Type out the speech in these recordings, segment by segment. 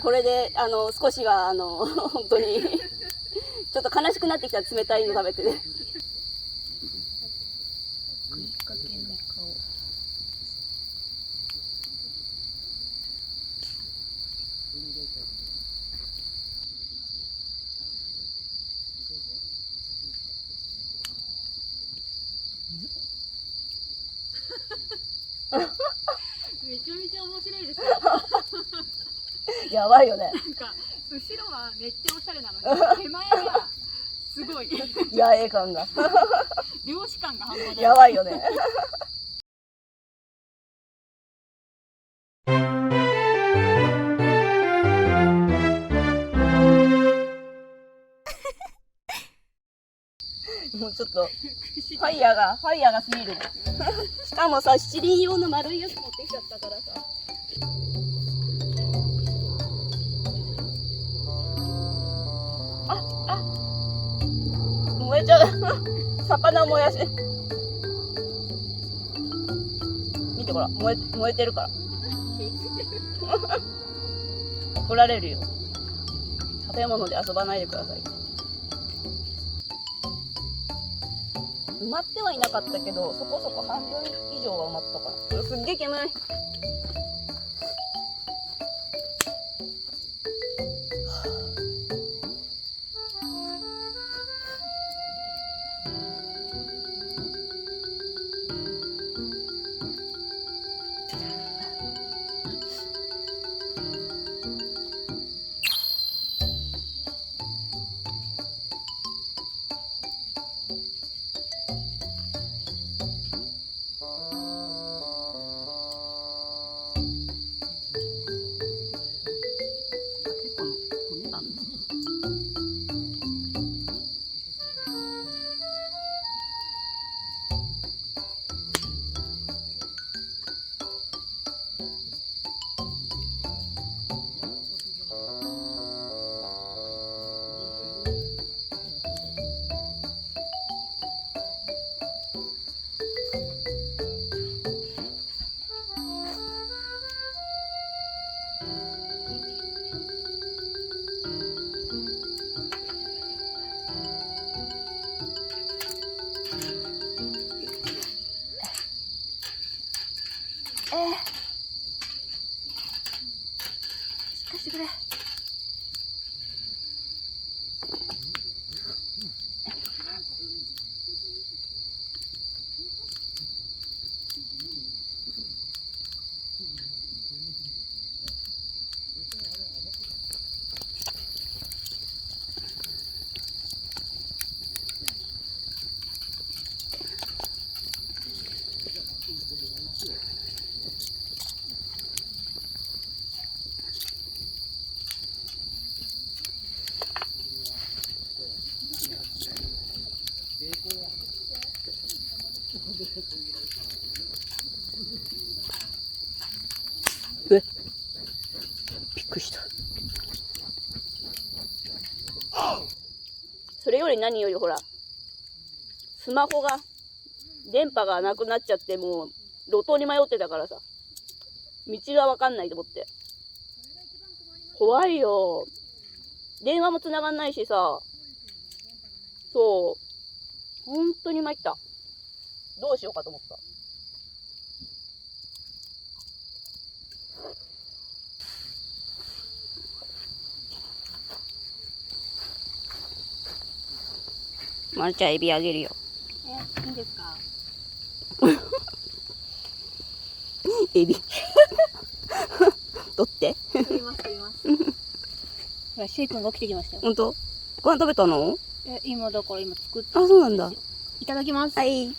これで少しは本当にちょっと悲しくなってきたら冷たいの食べてね。食いかけの顔。めちゃめちゃ面白いですよ。やばいよね。なんか後ろはめっちゃおしゃれなのに手前がすごい野営感が漁師感が半端ない。やばいよね。もうちょっとファイヤーが過ぎる。しかもさ、七輪用の丸いやつ持ってきちゃったからさ。燃えちゃう。魚燃やし。見てほら、燃えてるから。怒られるよ。食べ物で遊ばないでください。埋まってはいなかったけど、そこそこ半分以上は埋まったかな。すっげえ煙い。しっかりしてくれ。びっくりした。それより何よりほら、スマホが電波がなくなっちゃって、もう路頭に迷ってたからさ、道が分かんないと思って。怖いよ。電話も繋がんないしさ、そう、本当に参った。どうしようかと思った。まるちゃんエビあげるよ。いいですか。エビ取って取ります。ほら、シェイ君が起きてきましたよ。本当？ご飯食べたの？今だから作って。あ、そうなんだ。いただきます。はい。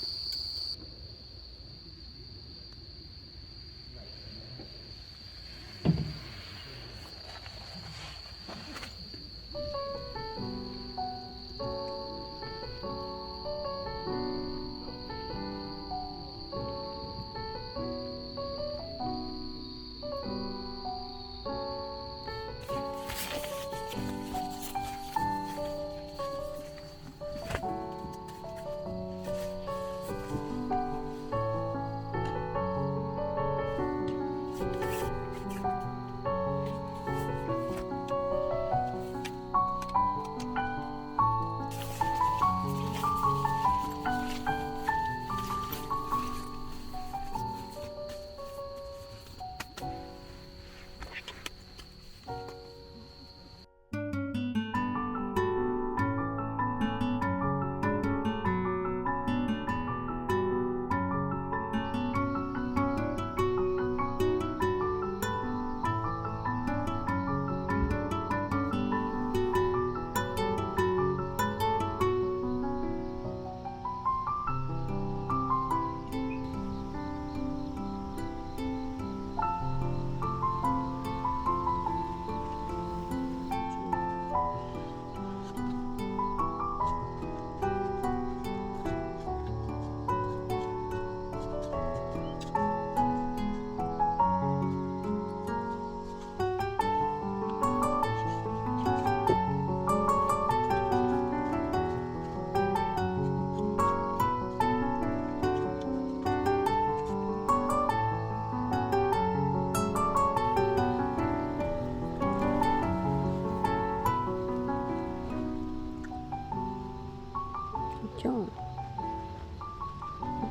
ちゃん。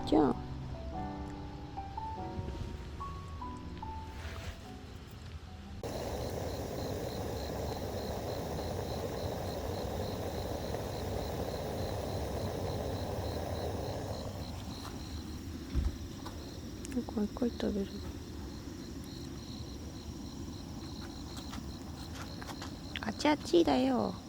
じゃん。なんか一回食べる。あちあちだよ。